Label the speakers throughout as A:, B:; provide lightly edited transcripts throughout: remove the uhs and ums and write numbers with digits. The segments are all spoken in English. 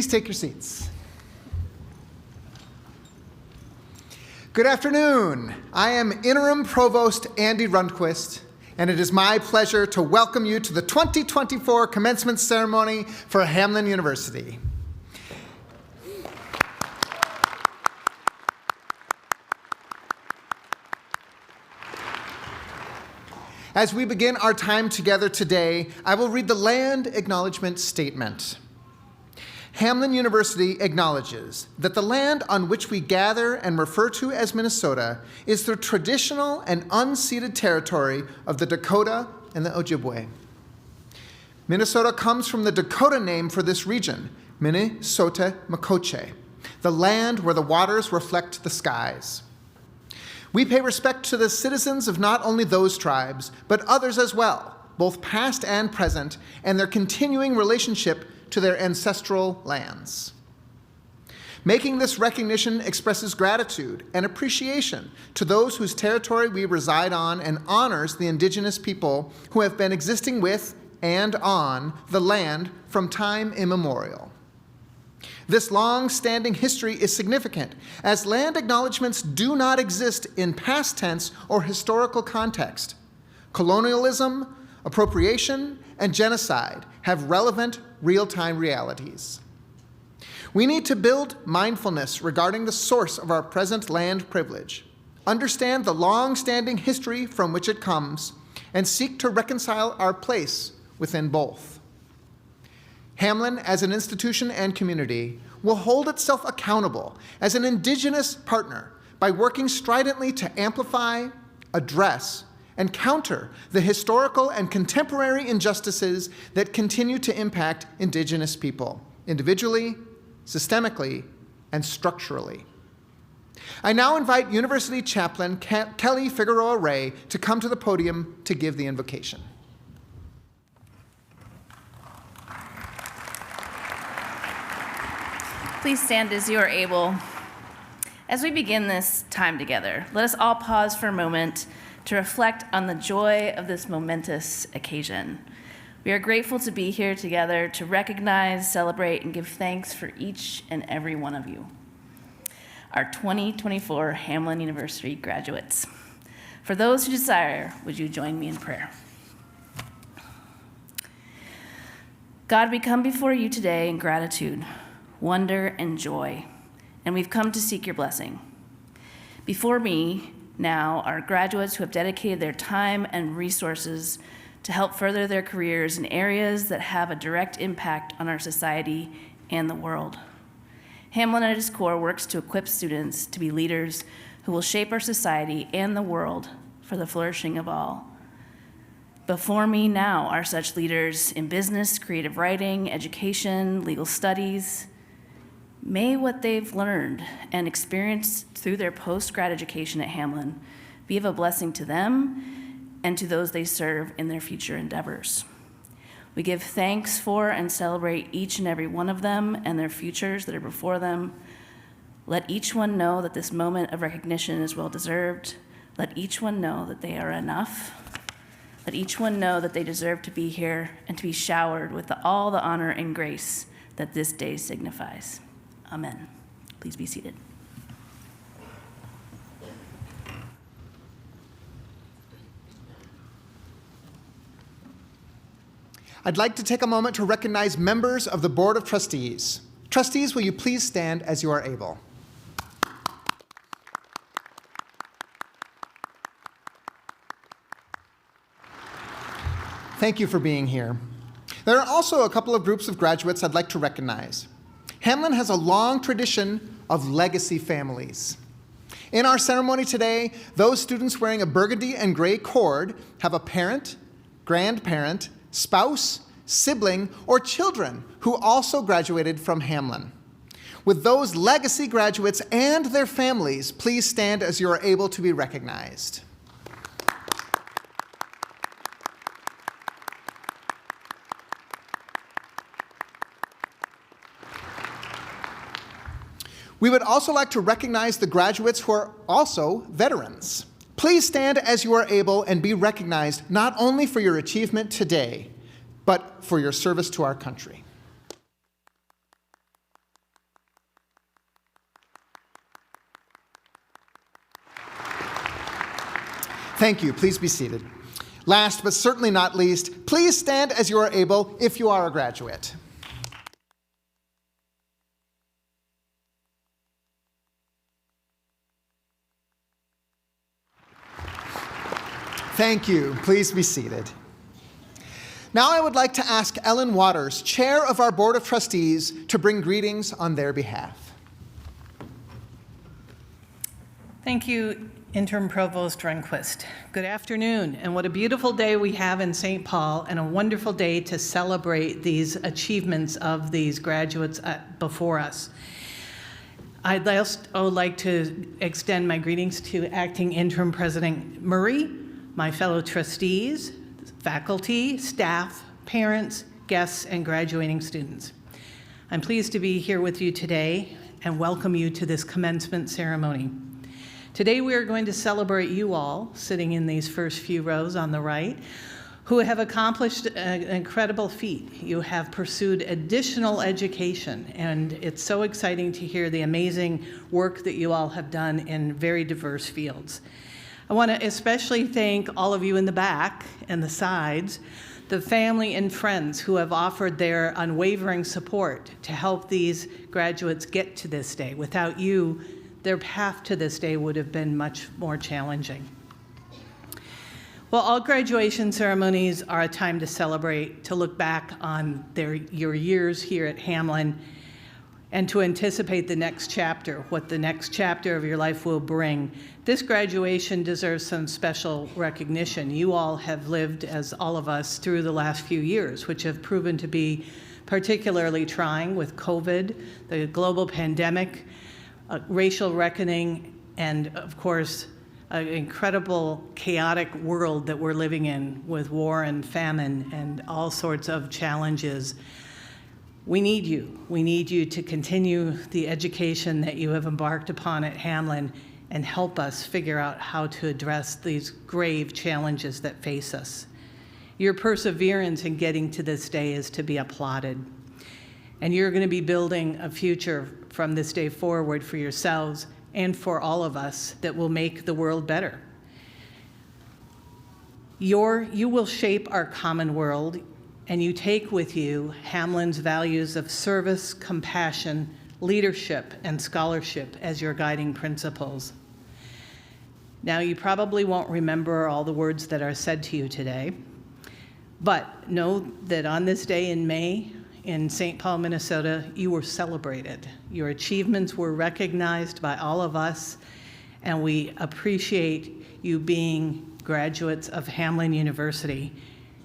A: Please take your seats. Good afternoon. I am Interim Provost Andy Rundquist, and it is my pleasure to welcome you to the 2024 Commencement Ceremony for Hamline University. As we begin our time together today, I will read the Land Acknowledgement Statement. Hamline University acknowledges that the land on which we gather and refer to as Minnesota is the traditional and unceded territory of the Dakota and the Ojibwe. Minnesota comes from the Dakota name for this region, Minnesota Makoche, the land where the waters reflect the skies. We pay respect to the citizens of not only those tribes, but others as well, both past and present, and their continuing relationship to their ancestral lands. Making this recognition expresses gratitude and appreciation to those whose territory we reside on and honors the indigenous people who have been existing with and on the land from time immemorial. This long-standing history is significant, as land acknowledgements do not exist in past tense or historical context. Colonialism, appropriation, and genocide have relevant real-time realities. We need to build mindfulness regarding the source of our present land privilege, understand the long-standing history from which it comes, and seek to reconcile our place within both. Hamline, as an institution and community, will hold itself accountable as an Indigenous partner by working stridently to amplify, address, and counter the historical and contemporary injustices that continue to impact Indigenous people, individually, systemically, and structurally. I now invite University Chaplain Kelly Figueroa Ray to come to the podium to give the invocation.
B: Please stand as you are able. As we begin this time together, let us all pause for a moment to reflect on the joy of this momentous occasion. We are grateful to be here together to recognize, celebrate, and give thanks for each and every one of you, our 2024 Hamline University graduates. For those who desire, would you join me in prayer? God, we come before you today in gratitude, wonder, and joy, and we've come to seek your blessing. Before me now are graduates who have dedicated their time and resources to help further their careers in areas that have a direct impact on our society and the world. Hamline at its core works to equip students to be leaders who will shape our society and the world for the flourishing of all. Before me now are such leaders in business, creative writing, education, legal studies. May what they've learned and experienced through their post-grad education at Hamline be of a blessing to them and to those they serve in their future endeavors. We give thanks for and celebrate each and every one of them and their futures that are before them. Let each one know that this moment of recognition is well-deserved. Let each one know that they are enough. Let each one know that they deserve to be here and to be showered with all the honor and grace that this day signifies. Amen. Please be seated.
A: I'd like to take a moment to recognize members of the Board of Trustees. Trustees, will you please stand as you are able? Thank you for being here. There are also a couple of groups of graduates I'd like to recognize. Hamline has a long tradition of legacy families. In our ceremony today, those students wearing a burgundy and gray cord have a parent, grandparent, spouse, sibling, or children who also graduated from Hamline. With those legacy graduates and their families, please stand as you are able to be recognized. We would also like to recognize the graduates who are also veterans. Please stand as you are able and be recognized not only for your achievement today, but for your service to our country. Thank you. Please be seated. Last but certainly not least, please stand as you are able if you are a graduate. Thank you. Please be seated. Now I would like to ask Ellen Waters, Chair of our Board of Trustees, to bring greetings on their behalf.
C: Thank you, Interim Provost Rehnquist. Good afternoon, and what a beautiful day we have in St. Paul, and a wonderful day to celebrate these achievements of these graduates before us. I'd also like to extend my greetings to Acting Interim President Murray, my fellow trustees, faculty, staff, parents, guests, and graduating students. I'm pleased to be here with you today and welcome you to this commencement ceremony. Today we are going to celebrate you all, sitting in these first few rows on the right, who have accomplished an incredible feat. You have pursued additional education, and it's so exciting to hear the amazing work that you all have done in very diverse fields. I want to especially thank all of you in the back and the sides, the family and friends who have offered their unwavering support to help these graduates get to this day. Without you, their path to this day would have been much more challenging. Well, all graduation ceremonies are a time to celebrate, to look back on your years here at Hamline, and to anticipate the next chapter, what the next chapter of your life will bring. This graduation deserves some special recognition. You all have lived, as all of us, through the last few years, which have proven to be particularly trying with COVID, the global pandemic, racial reckoning, and of course, an incredible chaotic world that we're living in with war and famine and all sorts of challenges. We need you. We need you to continue the education that you have embarked upon at Hamline and help us figure out how to address these grave challenges that face us. Your perseverance in getting to this day is to be applauded. And you're going to be building a future from this day forward for yourselves and for all of us that will make the world better. You will shape our common world, and you take with you Hamline's values of service, compassion, leadership, and scholarship as your guiding principles. Now, you probably won't remember all the words that are said to you today, but know that on this day in May, in St. Paul, Minnesota, you were celebrated. Your achievements were recognized by all of us, and we appreciate you being graduates of Hamline University,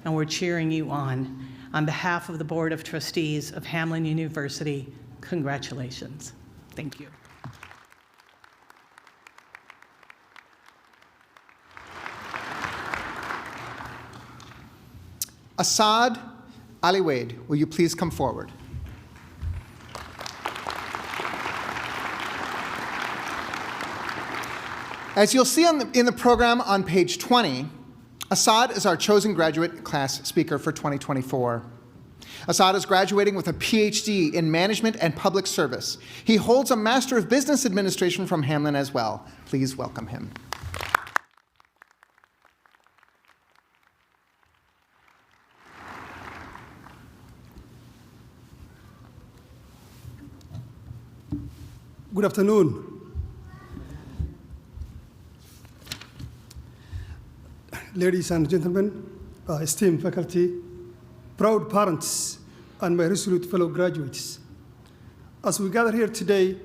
C: and we're cheering you on. On behalf of the Board of Trustees of Hamline University, congratulations. Thank you.
A: Assad Ali Wade, will you please come forward? As you'll see in the program on page 20, Assad is our chosen graduate class speaker for 2024. Assad is graduating with a PhD in Management and Public Service. He holds a Master of Business Administration from Hamline as well. Please welcome him.
D: Good afternoon. Ladies and gentlemen, esteemed faculty, proud parents, and my resolute fellow graduates. As we gather here today,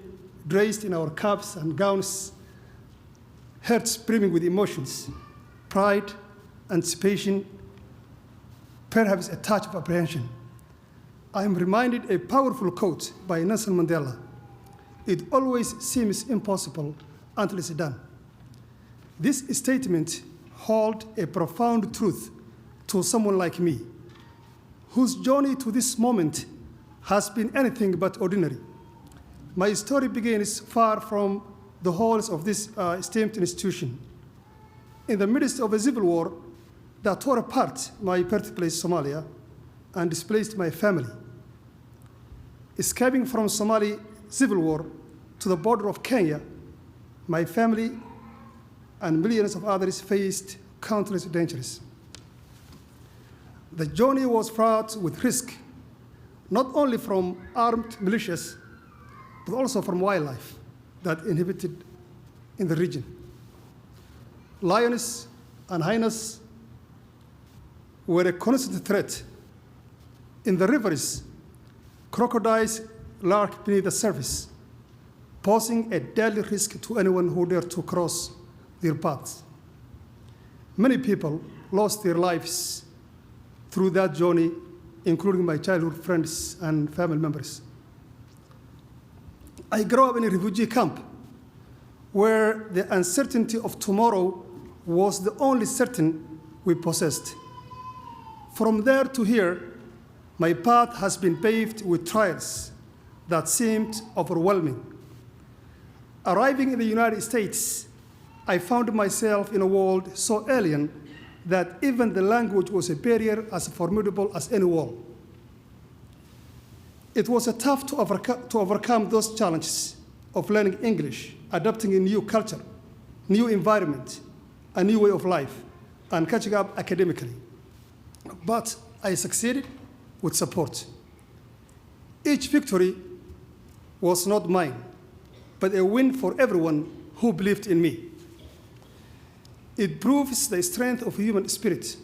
D: dressed in our caps and gowns, hearts brimming with emotions, pride, anticipation, perhaps a touch of apprehension, I am reminded a powerful quote by Nelson Mandela: "It always seems impossible until it's done." This statement holds a profound truth to someone like me, whose journey to this moment has been anything but ordinary. My story begins far from the halls of this esteemed institution. In the midst of a civil war that tore apart my birthplace, Somalia, and displaced my family. Escaping from Somali civil war to the border of Kenya, my family and millions of others faced countless dangers. The journey was fraught with risk, not only from armed militias, but also from wildlife that inhabited in the region. Lions and hyenas were a constant threat. In the rivers, crocodiles lurk beneath the surface, posing a deadly risk to anyone who dared to cross their paths. Many people lost their lives through that journey, including my childhood friends and family members. I grew up in a refugee camp where the uncertainty of tomorrow was the only certain we possessed. From there to here, my path has been paved with trials that seemed overwhelming. Arriving in the United States, I found myself in a world so alien that even the language was a barrier as formidable as any wall. It was tough to overcome those challenges of learning English, adapting a new culture, new environment, a new way of life, and catching up academically. But I succeeded with support. Each victory was not mine, but a win for everyone who believed in me. It proves the strength of human spirit.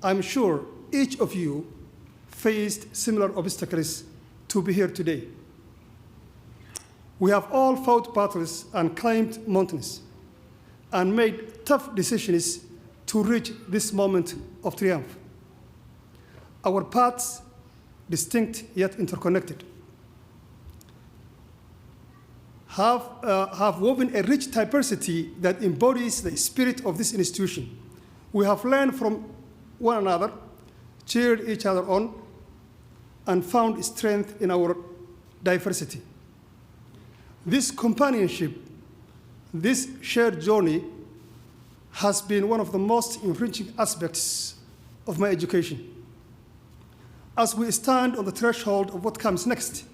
D: I'm sure each of you faced similar obstacles to be here today. We have all fought battles and climbed mountains and made tough decisions to reach this moment of triumph. Our paths, distinct yet interconnected, have woven a rich diversity that embodies the spirit of this institution. We have learned from one another, cheered each other on, and found strength in our diversity. This companionship, this shared journey, has been one of the most enriching aspects of my education. As we stand on the threshold of what comes next,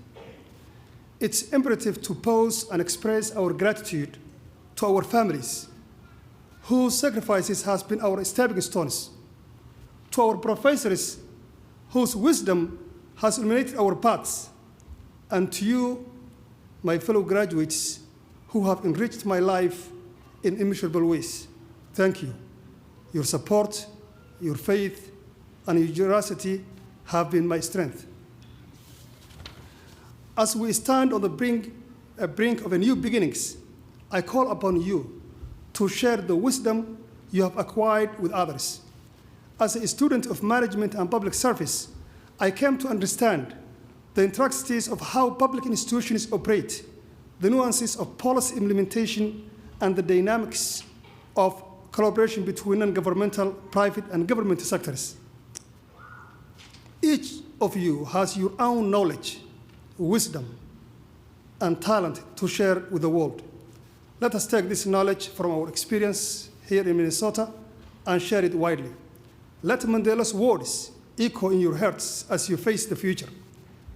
D: it's imperative to pause and express our gratitude to our families, whose sacrifices has been our stepping stones, to our professors, whose wisdom has illuminated our paths, and to you, my fellow graduates, who have enriched my life in immeasurable ways. Thank you. Your support, your faith, and your generosity have been my strength. As we stand on the brink of a new beginnings, I call upon you to share the wisdom you have acquired with others. As a student of management and public service, I came to understand the intricacies of how public institutions operate, the nuances of policy implementation, and the dynamics of collaboration between non-governmental, private, and government sectors. Each of you has your own knowledge, wisdom, and talent to share with the world. Let us take this knowledge from our experience here in Minnesota and share it widely. Let Mandela's words echo in your hearts as you face the future.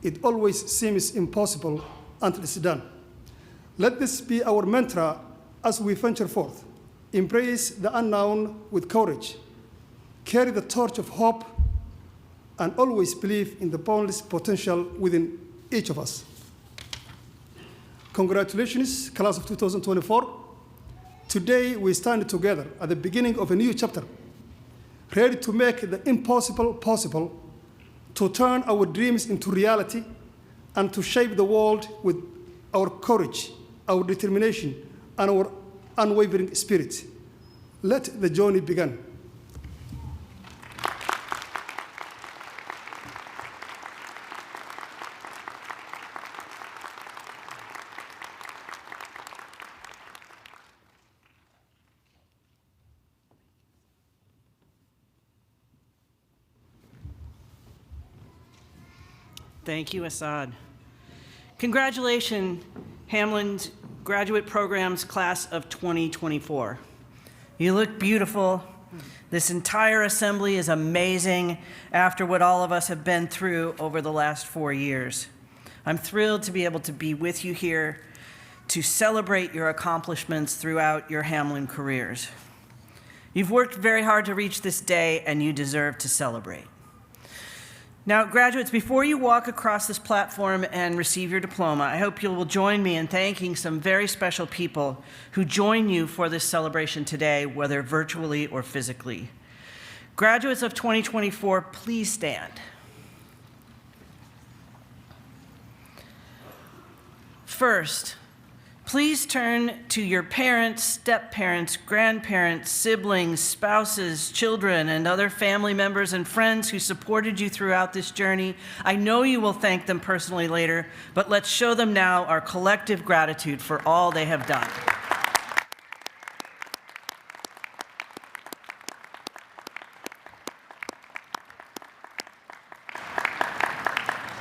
D: It always seems impossible until it's done. Let this be our mantra as we venture forth. Embrace the unknown with courage. Carry the torch of hope and always believe in the boundless potential within each of us. Congratulations, class of 2024. Today, we stand together at the beginning of a new chapter, ready to make the impossible possible, to turn our dreams into reality, and to shape the world with our courage, our determination, and our unwavering spirit. Let the journey begin.
E: Thank you, Assad. Congratulations, Hamline's Graduate Programs Class of 2024. You look beautiful. This entire assembly is amazing after what all of us have been through over the last 4 years. I'm thrilled to be able to be with you here to celebrate your accomplishments throughout your Hamline careers. You've worked very hard to reach this day, and you deserve to celebrate. Now, graduates, before you walk across this platform and receive your diploma, I hope you will join me in thanking some very special people who join you for this celebration today, whether virtually or physically. Graduates of 2024, please stand. First, please turn to your parents, step-parents, grandparents, siblings, spouses, children, and other family members and friends who supported you throughout this journey. I know you will thank them personally later, but let's show them now our collective gratitude for all they have done.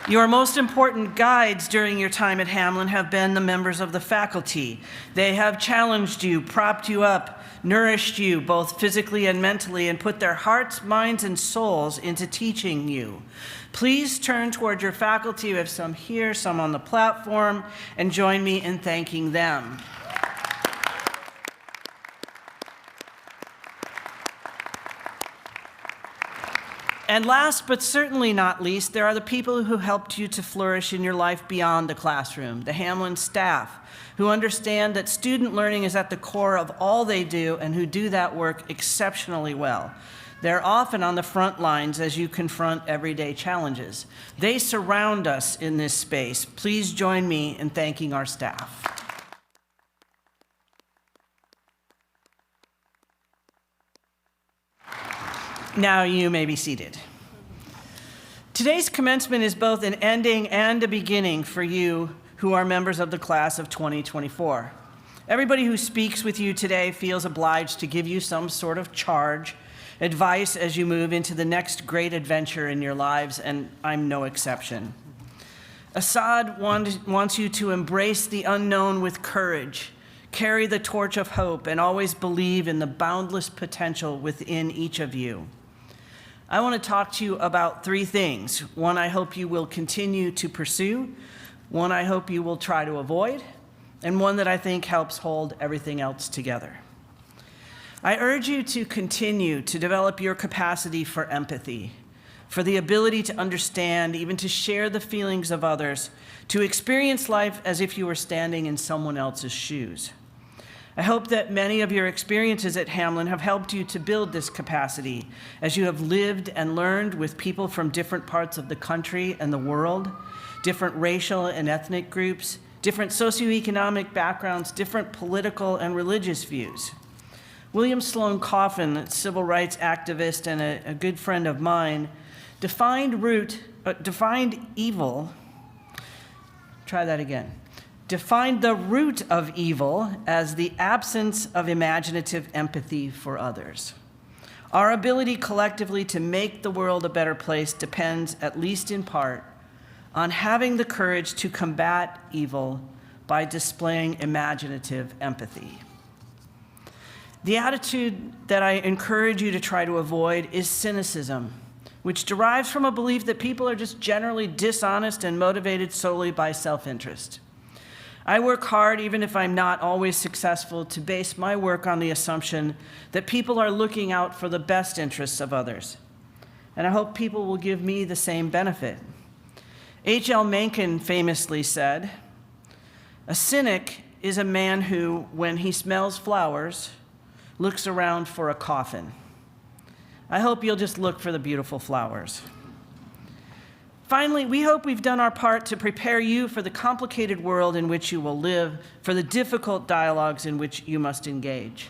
E: Your most important guides during your time at Hamline have been the members of the faculty. They have challenged you, propped you up, nourished you both physically and mentally, and put their hearts, minds, and souls into teaching you. Please turn toward your faculty. We have some here, some on the platform, and join me in thanking them. And last but certainly not least, there are the people who helped you to flourish in your life beyond the classroom, the Hamline staff, who understand that student learning is at the core of all they do and who do that work exceptionally well. They're often on the front lines as you confront everyday challenges. They surround us in this space. Please join me in thanking our staff. Now you may be seated. Today's commencement is both an ending and a beginning for you who are members of the class of 2024. Everybody who speaks with you today feels obliged to give you some sort of charge, advice as you move into the next great adventure in your lives, and I'm no exception. Assad wants you to embrace the unknown with courage, carry the torch of hope, and always believe in the boundless potential within each of you. I want to talk to you about three things. One I hope you will continue to pursue, one I hope you will try to avoid, and one that I think helps hold everything else together. I urge you to continue to develop your capacity for empathy, for the ability to understand, even to share the feelings of others, to experience life as if you were standing in someone else's shoes. I hope that many of your experiences at Hamline have helped you to build this capacity as you have lived and learned with people from different parts of the country and the world, different racial and ethnic groups, different socioeconomic backgrounds, different political and religious views. William Sloane Coffin, a civil rights activist and a good friend of mine, defined the root of evil as the absence of imaginative empathy for others. Our ability collectively to make the world a better place depends, at least in part, on having the courage to combat evil by displaying imaginative empathy. The attitude that I encourage you to try to avoid is cynicism, which derives from a belief that people are just generally dishonest and motivated solely by self-interest. I work hard, even if I'm not always successful, to base my work on the assumption that people are looking out for the best interests of others. And I hope people will give me the same benefit. H.L. Mencken famously said, "A cynic is a man who, when he smells flowers, looks around for a coffin." I hope you'll just look for the beautiful flowers. Finally, we hope we've done our part to prepare you for the complicated world in which you will live, for the difficult dialogues in which you must engage.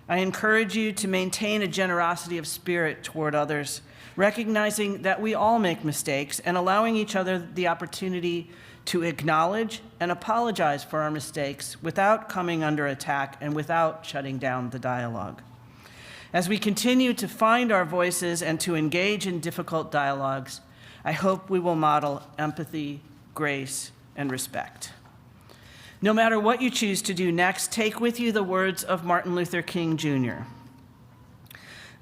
E: I encourage you to maintain a generosity of spirit toward others, recognizing that we all make mistakes and allowing each other the opportunity to acknowledge and apologize for our mistakes without coming under attack and without shutting down the dialogue. As we continue to find our voices and to engage in difficult dialogues, I hope we will model empathy, grace, and respect. No matter what you choose to do next, take with you the words of Martin Luther King Jr.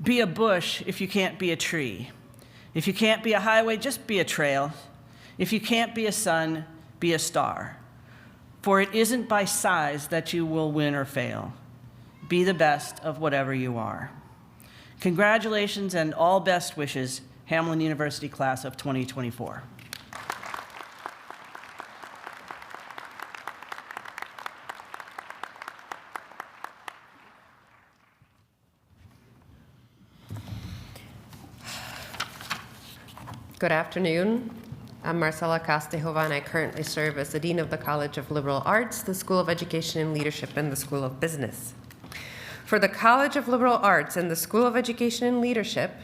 E: Be a bush if you can't be a tree. If you can't be a highway, just be a trail. If you can't be a sun, be a star. For it isn't by size that you will win or fail. Be the best of whatever you are. Congratulations and all best wishes, Hamline University class of 2024.
F: Good afternoon. I'm Marcela Castejova, and I currently serve as the Dean of the College of Liberal Arts, the School of Education and Leadership, and the School of Business. For the College of Liberal Arts and the School of Education and Leadership,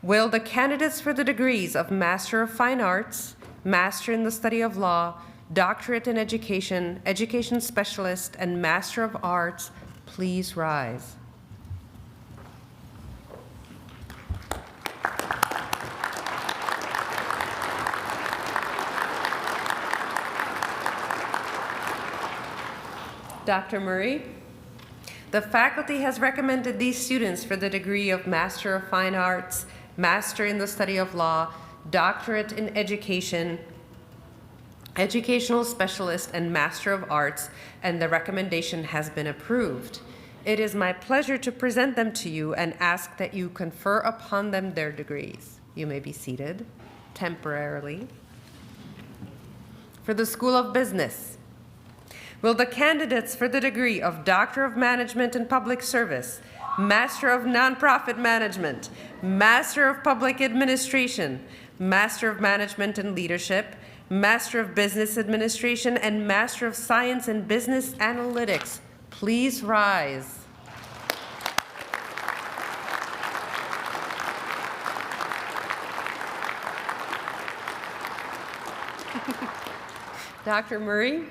F: will the candidates for the degrees of Master of Fine Arts, Master in the Study of Law, Doctorate in Education, Education Specialist, and Master of Arts please rise? Dr. Murray, the faculty has recommended these students for the degree of Master of Fine Arts, Master in the Study of Law, Doctorate in Education, Educational Specialist, and Master of Arts, and the recommendation has been approved. It is my pleasure to present them to you and ask that you confer upon them their degrees. You may be seated temporarily. For the School of Business, will the candidates for the degree of Doctor of Management and Public Service, Master of Nonprofit Management, Master of Public Administration, Master of Management and Leadership, Master of Business Administration, and Master of Science in Business Analytics please rise? Dr. Murray,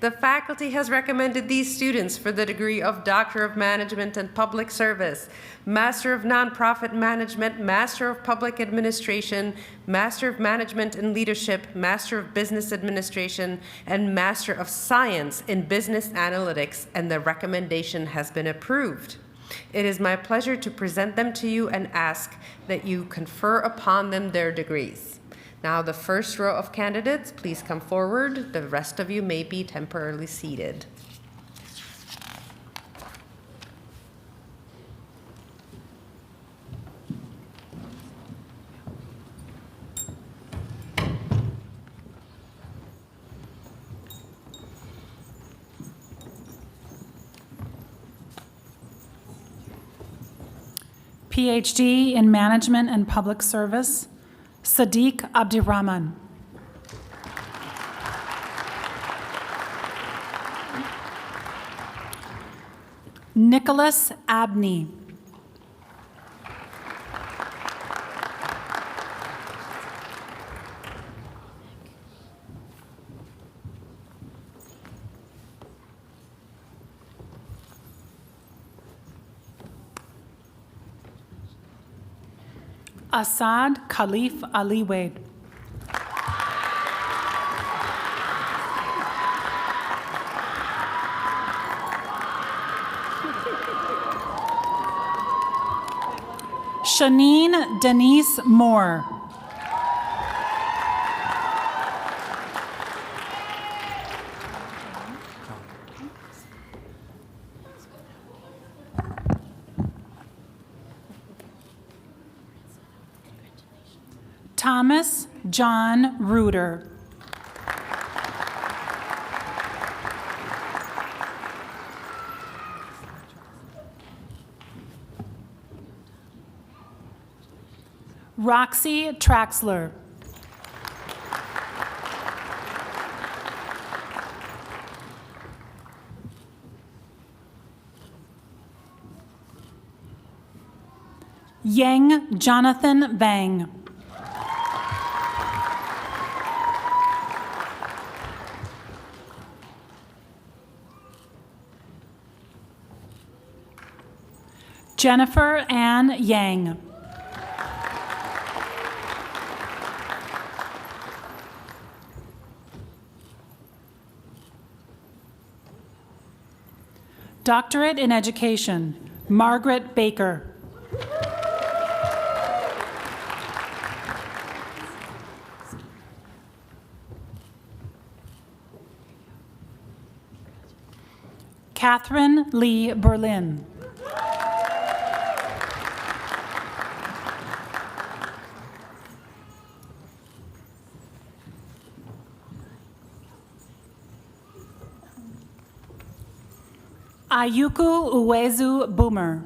F: the faculty has recommended these students for the degree of Doctor of Management and Public Service, Master of Nonprofit Management, Master of Public Administration, Master of Management and Leadership, Master of Business Administration, and Master of Science in Business Analytics, and the recommendation has been approved. It is my pleasure to present them to you and ask that you confer upon them their degrees. Now, the first row of candidates, please come forward. The rest of you may be temporarily seated.
G: PhD in Management and Public Service, Sadiq Abdirahman. Nicholas Abney. Asad Khalif Ali Wade. Shanine Denise Moore. Thomas John Reuter. Roxy Traxler. Yang Jonathan Vang. Jennifer Ann Yang. Doctorate in Education, Margaret Baker. Catherine Lee Berlin. Ayuku Uwezu Boomer.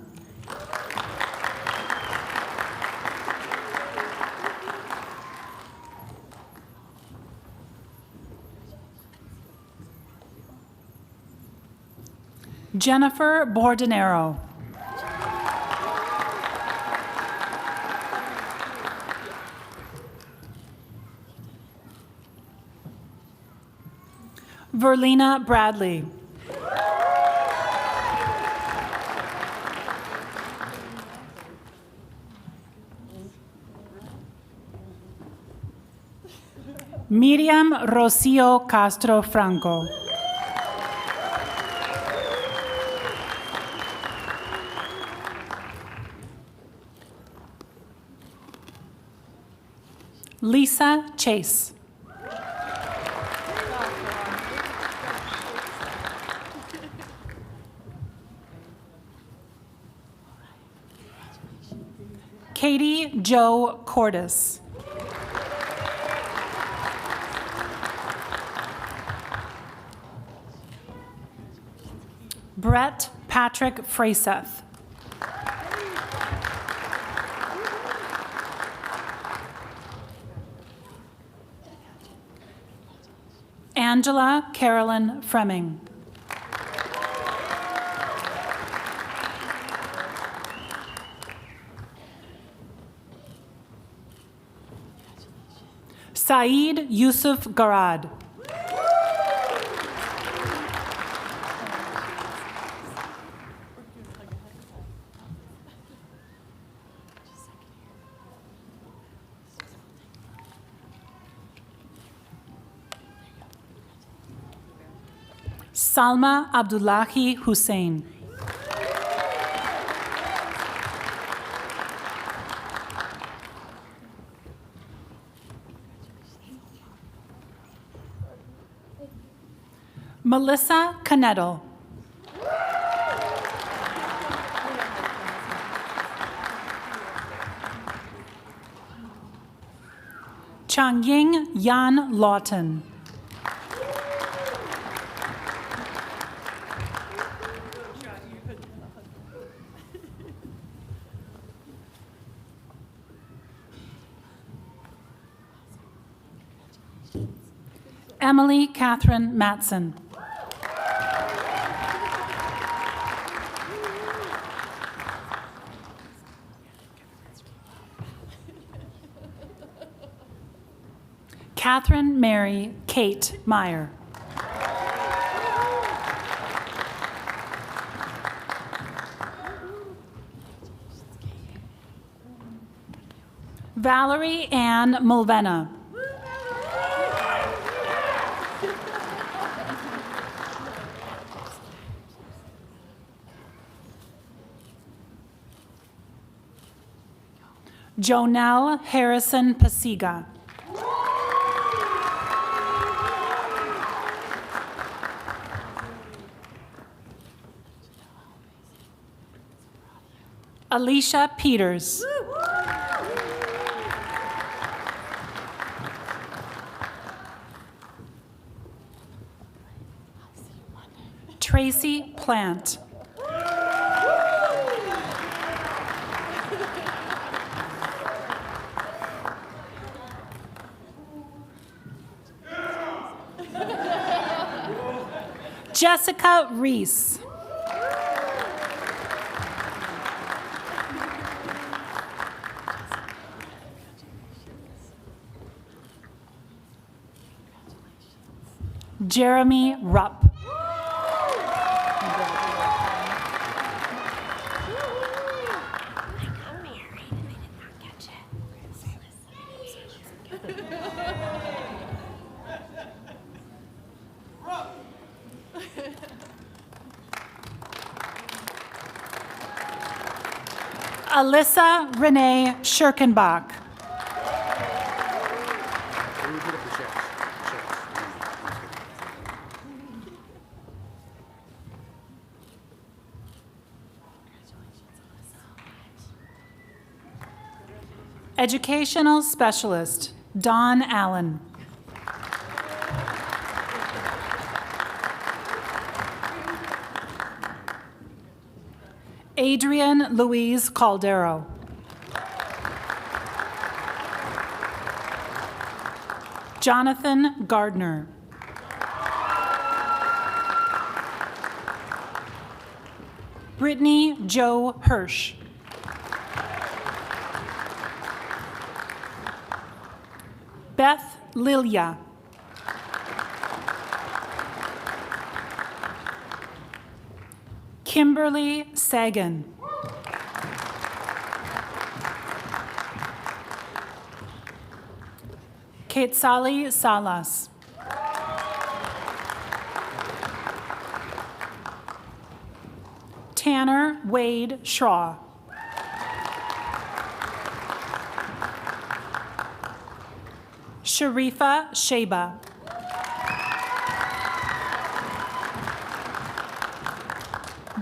G: Jennifer Bordenero. Verlina Bradley. Miriam Rocio Castro Franco. Lisa Chase. Katie Jo Cordis. Brett Patrick Fraseth. Angela Carolyn Fremming. Saeed Yusuf Garad. Salma Abdullahi Hussein. Melissa Canettle. Changying Yan Lawton. Emily Catherine Matson. Catherine Mary Kate Meyer. Valerie Ann Mulvena. Jonelle Harrison Pasiga. Alicia Peters. Tracy Plant. Jessica Reese. Jeremy Rupp. Alyssa Renee Schirkenbach. Educational Specialist, Don Allen. Adrian Louise Caldero. Jonathan Gardner. Brittany Jo Hirsch. Beth Lilia. Kimberly Sagan. Quetzali Salas. Tanner Wade Shaw. Sharifa Sheba.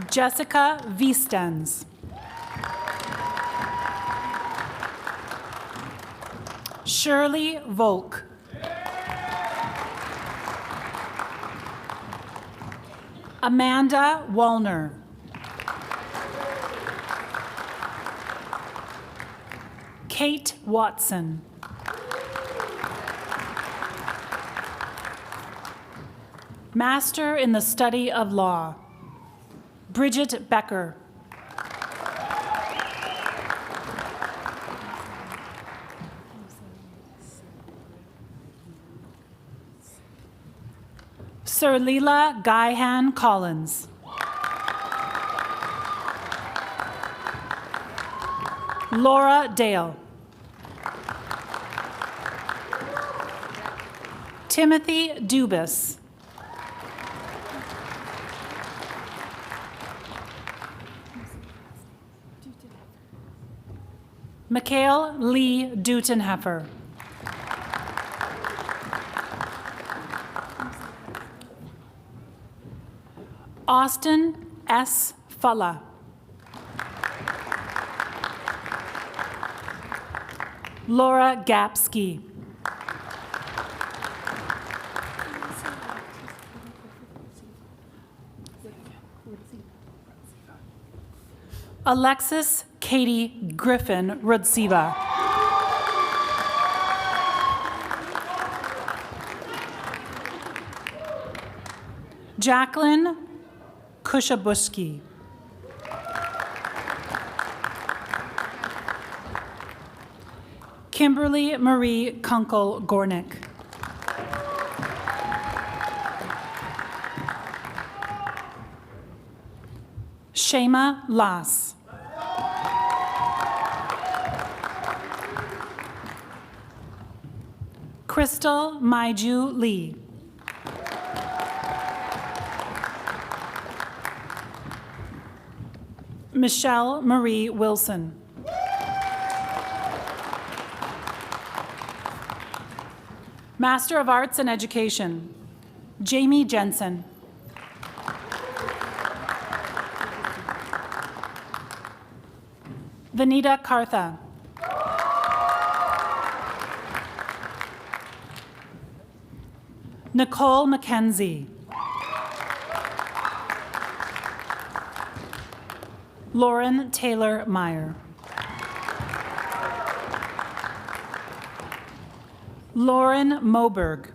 G: Jessica Vistens. Shirley Volk. Amanda Wallner. Kate Watson. Master in the Study of Law, Bridget Becker. Sir Leela Gaihan Collins. Laura Dale. Timothy Dubus. Mikhail Lee Dutenheffer. Austin S. Fulla. Laura Gapsky. Alexis Katie Griffin Rudziva. Jacqueline Kushabuski. Kimberly Marie Kunkel Gornick. Shema Lass. Crystal Maiju Lee. Michelle Marie Wilson. Master of Arts in Education, Jamie Jensen. Vanita Kartha. Nicole McKenzie. Lauren Taylor Meyer. Lauren Moberg.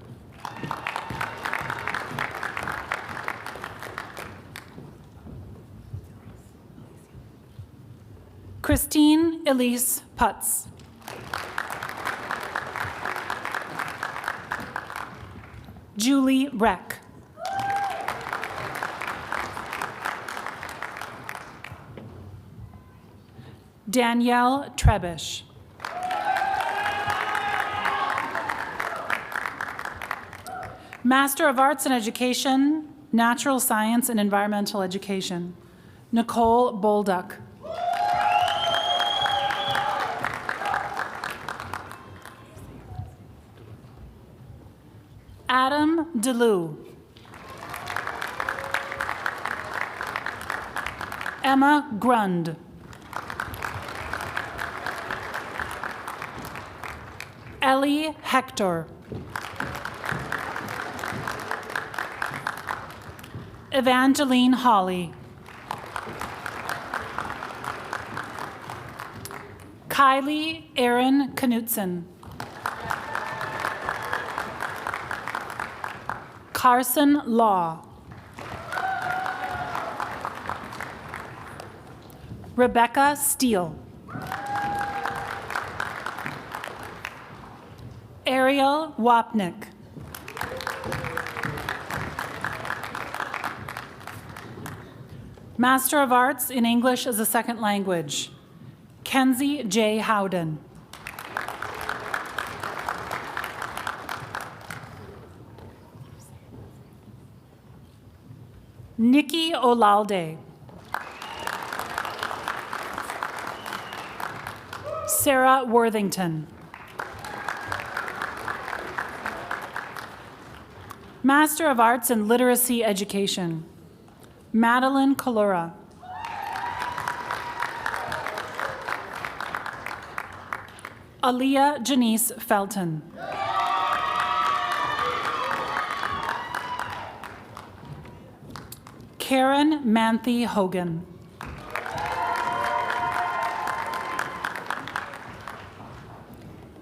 G: Christine Elise Putz. Julie Reck. Danielle Trebish. Master of Arts in Education, Natural Science and Environmental Education, Nicole Bolduck. Adam DeLu. Emma Grund. Ellie Hector. Evangeline Hawley. Kylie Erin Knutson. Carson Law. Rebecca Steele. Ariel Wapnick. Master of Arts in English as a Second Language, Kenzie J. Howden. Nikki Olalde. Sarah Worthington. Master of Arts in Literacy Education, Madeline Kalura. Aaliyah Janice Felton. Karen Manthe Hogan.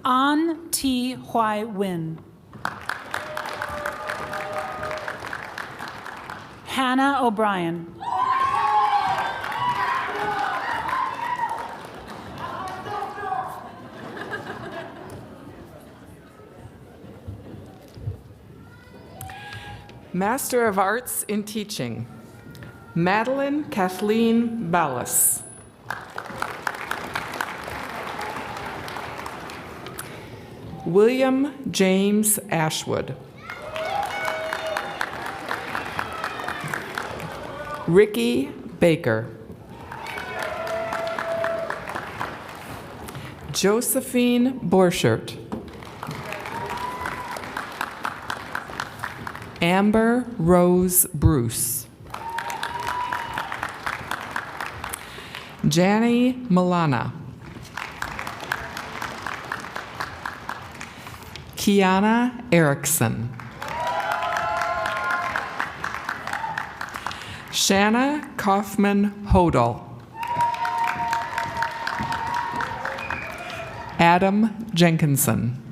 G: An T. Huai Win. Hannah O'Brien.
H: Master of Arts in Teaching, Madeline Kathleen Ballas. William James Ashwood. Ricky Baker. Josephine Borchert. Amber Rose Bruce. Janie Milana. Kiana Erickson. Shanna Kaufman Hodel. Adam Jenkinson.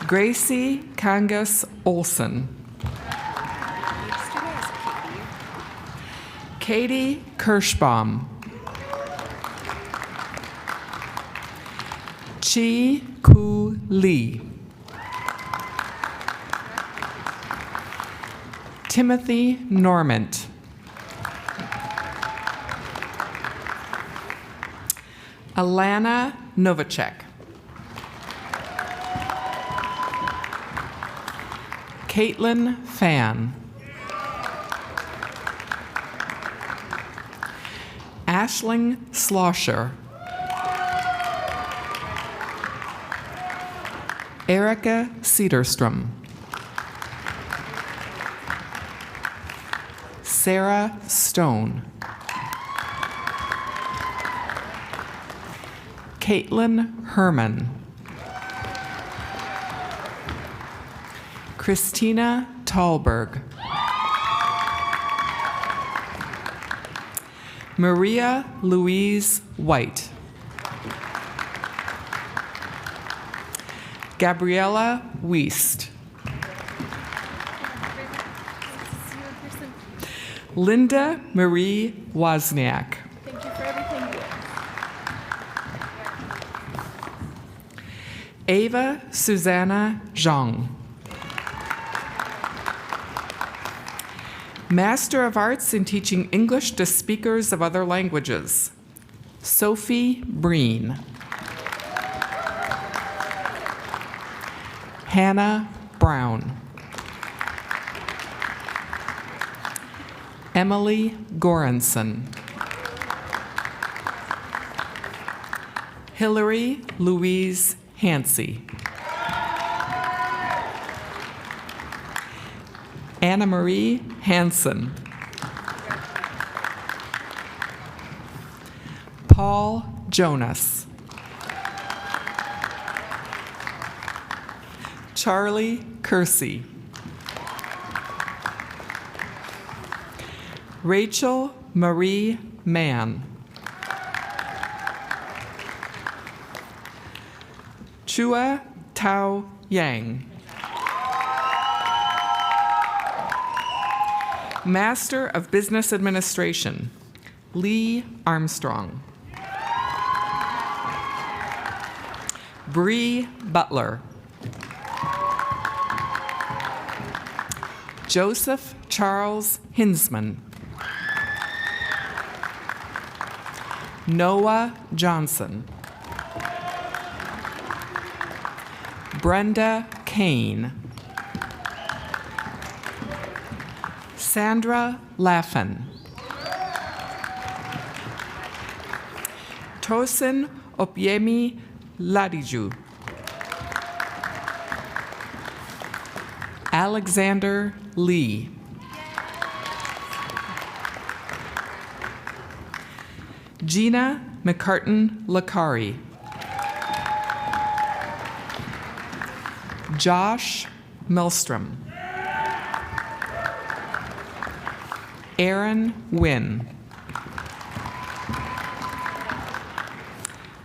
H: Gracie Kangas Olson. Katie Kirschbaum. Chi Ku Lee. Timothy Normant. Alana Novacek. Caitlin Fan. Ashling Slosher. Erica Cedarstrom. Sarah Stone. Caitlin Herman. Christina Tallberg. Maria Louise White. Gabriella Wiest. Linda Marie Wozniak.
I: Thank you for everything.
H: Ava Susanna Zhang. Master of Arts in Teaching English to Speakers of Other Languages, Sophie Breen. Hannah Brown. Emily Goranson. Hillary Louise Hansey. Anna Marie Hansen. Paul Jonas. Charlie Kersey. Rachel Marie Mann. Chua Tao Yang. Master of Business Administration, Lee Armstrong. Bree Butler. Joseph Charles Hinsman. Noah Johnson. Brenda Kane. Sandra Laffin. Tosin Opiemi Ladiju. Alexander Lee. Gina McCartan Lakari. Josh Melstrom. Aaron Wynn.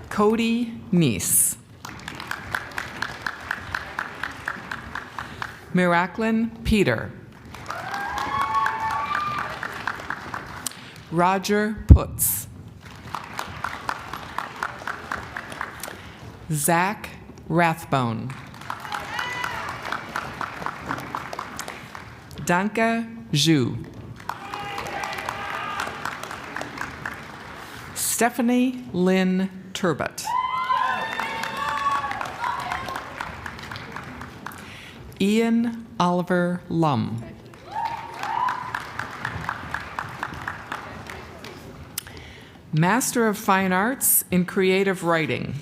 H: Cody Neese. Miraculin Peter. Roger Putz. Zach Rathbone. Danka Zhu. Stephanie Lynn Turbot. Ian Oliver Lum. Master of Fine Arts in Creative Writing,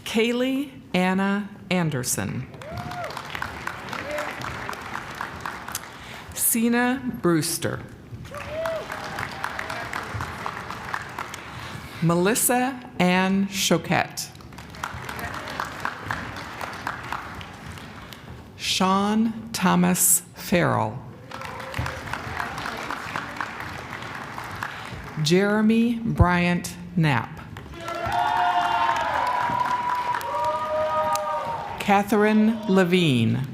H: Kaylee Anna Anderson. Sina Brewster. Melissa Ann Choquette. Sean Thomas Farrell. Jeremy Bryant Knapp. Catherine Levine.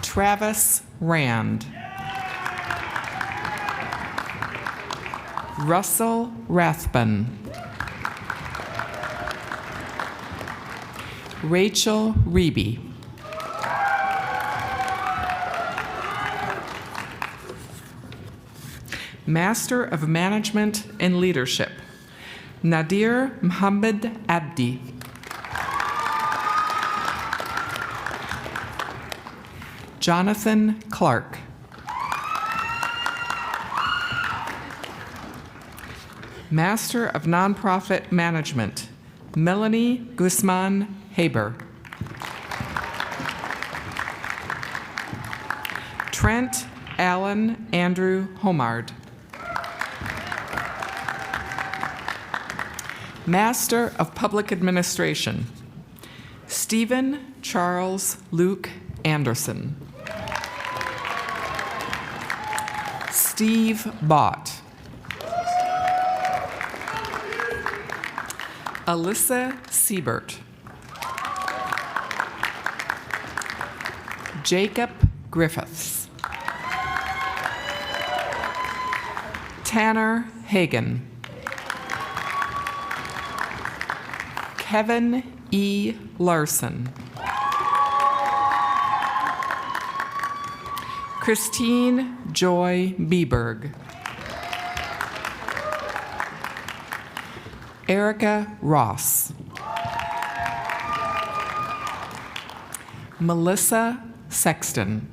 H: Travis Rand. Russell Rathbun. Rachel Reeby. Master of Management and Leadership, Nadir Muhammad Abdi. Jonathan Clark. Master of Nonprofit Management, Melanie Guzman Haber. Trent Allen Andrew Homard. Master of Public Administration, Stephen Charles Luke Anderson. Steve Bott. Alyssa Siebert. Jacob Griffiths. Tanner Hagan. Kevin E. Larson. Christine Joy Beberg. Erica Ross. Melissa Sexton.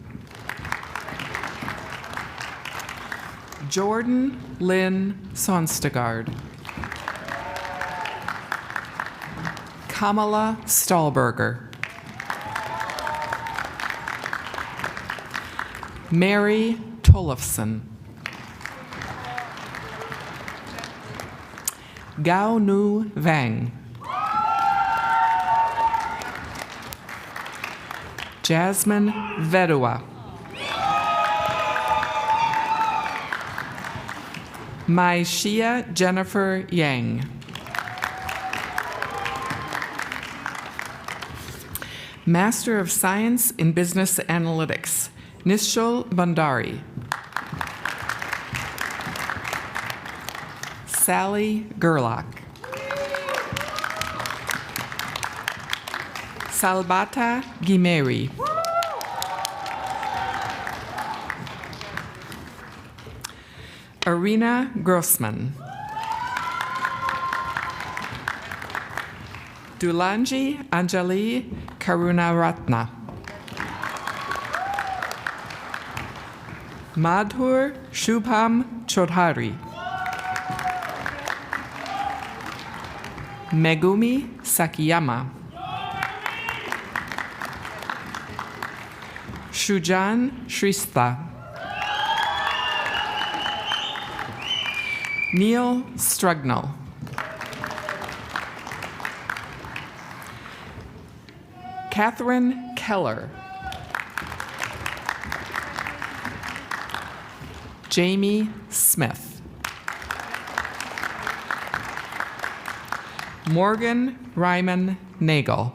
H: Jordan Lynn Sonstegard. Kamala Stahlberger. Mary Tollefson. Gao Nu Vang. Jasmine Vedua. Maishia Jennifer Yang. Master of Science in Business Analytics, Nishal Bandari. Sally Gerlach. Salbata Gimeri. Arina Grossman. Dulanji Anjali Karunaratna. Madhur Shubham Chodhari. Megumi Sakiyama. Shujan Shristha. Neil Strugnall. Catherine Keller. Jamie Smith. Morgan Ryman Nagel.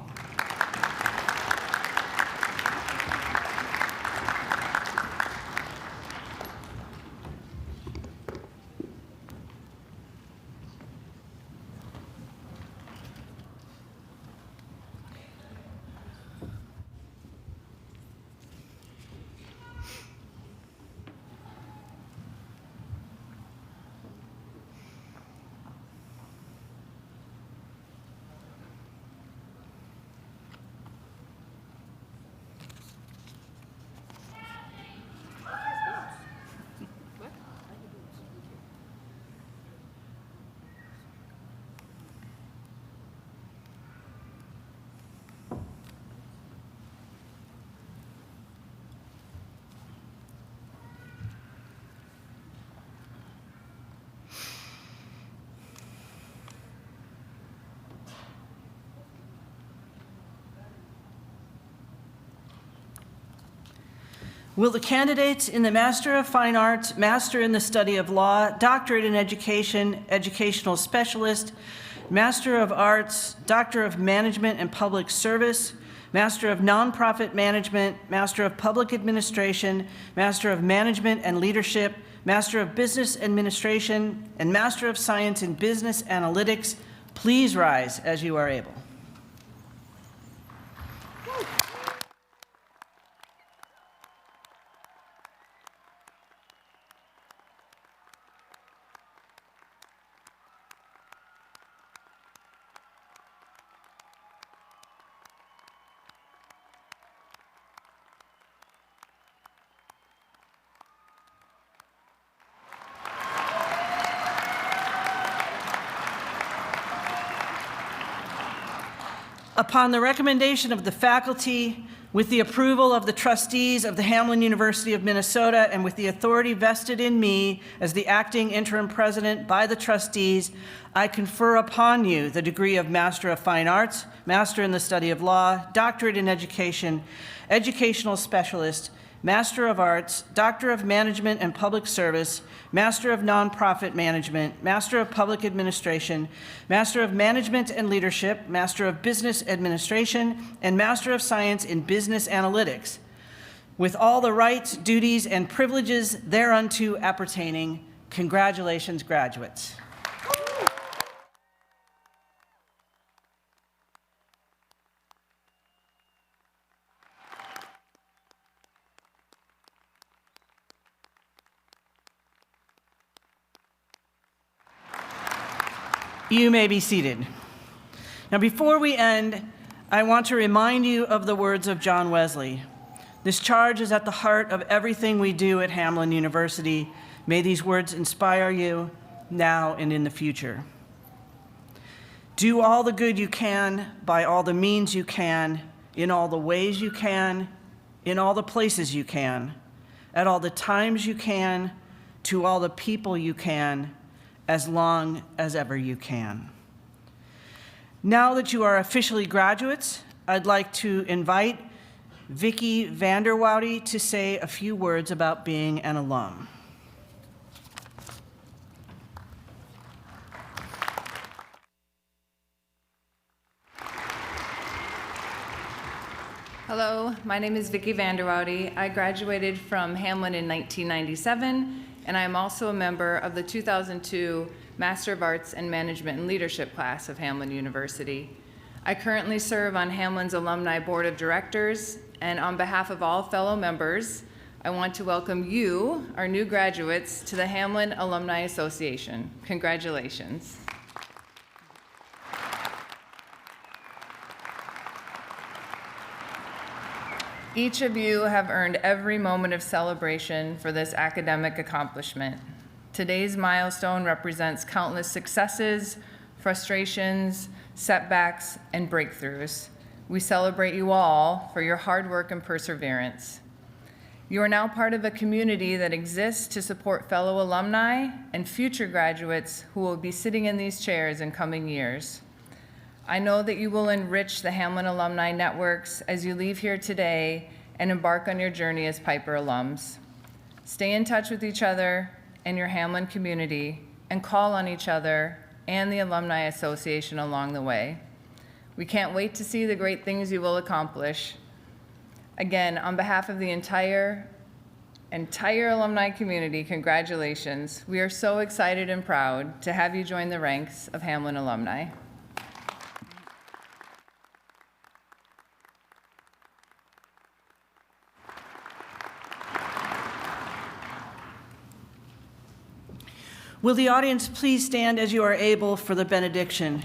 E: Will the candidates in the Master of Fine Arts, Master in the Study of Law, Doctorate in Education, Educational Specialist, Master of Arts, Doctor of Management and Public Service, Master of Nonprofit Management, Master of Public Administration, Master of Management and Leadership, Master of Business Administration, and Master of Science in Business Analytics, please rise as you are able. Upon the recommendation of the faculty, with the approval of the trustees of the Hamline University of Minnesota, and with the authority vested in me as the acting interim president by the trustees, I confer upon you the degree of Master of Fine Arts, Master in the Study of Law, Doctorate in Education, Educational Specialist, Master of Arts, Doctor of Management and Public Service, Master of Nonprofit Management, Master of Public Administration, Master of Management and Leadership, Master of Business Administration, and Master of Science in Business Analytics, with all the rights, duties, and privileges thereunto appertaining. Congratulations, graduates. You may be seated. Now, before we end, I want to remind you of the words of John Wesley. This charge is at the heart of everything we do at Hamline University. May these words inspire you now and in the future. Do all the good you can, by all the means you can, in all the ways you can, in all the places you can, at all the times you can, to all the people you can, as long as ever you can. Now that you are officially graduates, I'd like to invite Vicki Vanderwoudy to say a few words about being an alum.
I: Hello, my name is Vicki Vanderwoude. I graduated from Hamline in 1997, and I am also a member of the 2002 Master of Arts in Management and Leadership class of Hamline University. I currently serve on Hamline's Alumni Board of Directors, and on behalf of all fellow members, I want to welcome you, our new graduates, to the Hamline Alumni Association. Congratulations. Each of you have earned every moment of celebration for this academic accomplishment. Today's milestone represents countless successes, frustrations, setbacks, and breakthroughs. We celebrate you all for your hard work and perseverance. You are now part of a community that exists to support fellow alumni and future graduates who will be sitting in these chairs in coming years. I know that you will enrich the Hamline alumni networks as you leave here today and embark on your journey as Piper alums. Stay in touch with each other and your Hamline community and call on each other and the Alumni Association along the way. We can't wait to see the great things you will accomplish. Again, on behalf of the entire alumni community, congratulations. We are so excited and proud to have you join the ranks of Hamline alumni.
E: Will the audience please stand as you are able for the benediction?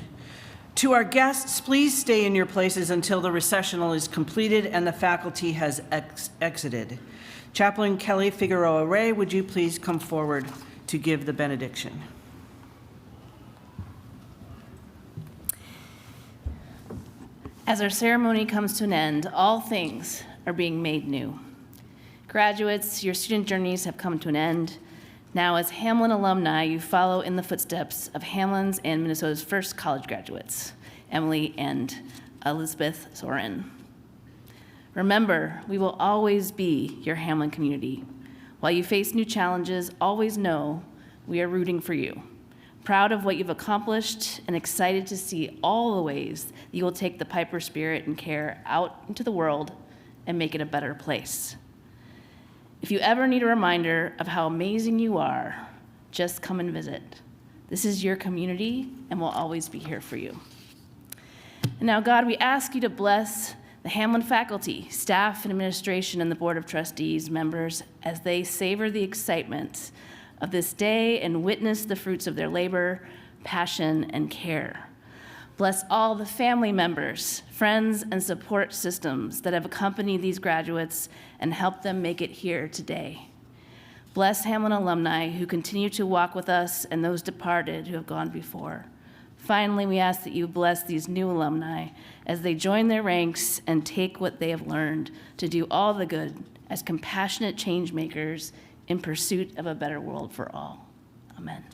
E: To our guests, please stay in your places until the recessional is completed and the faculty has exited. Chaplain Kelly Figueroa Ray, would you please come forward to give the benediction?
B: As our ceremony comes to an end, all things are being made new. Graduates, your student journeys have come to an end. Now, as Hamline alumni, you follow in the footsteps of Hamline's and Minnesota's first college graduates, Emily and Elizabeth Soren. Remember, we will always be your Hamline community. While you face new challenges, always know we are rooting for you. Proud of what you've accomplished and excited to see all the ways that you will take the Piper spirit and care out into the world and make it a better place. If you ever need a reminder of how amazing you are, just come and visit. This is your community, and we'll always be here for you. And now, God, we ask you to bless the Hamline faculty, staff, and administration, and the Board of Trustees members as they savor the excitement of this day and witness the fruits of their labor, passion, and care. Bless all the family members, friends, and support systems that have accompanied these graduates and helped them make it here today. Bless Hamline alumni who continue to walk with us and those departed who have gone before. Finally, we ask that you bless these new alumni as they join their ranks and take what they have learned to do all the good as compassionate change makers in pursuit of a better world for all. Amen.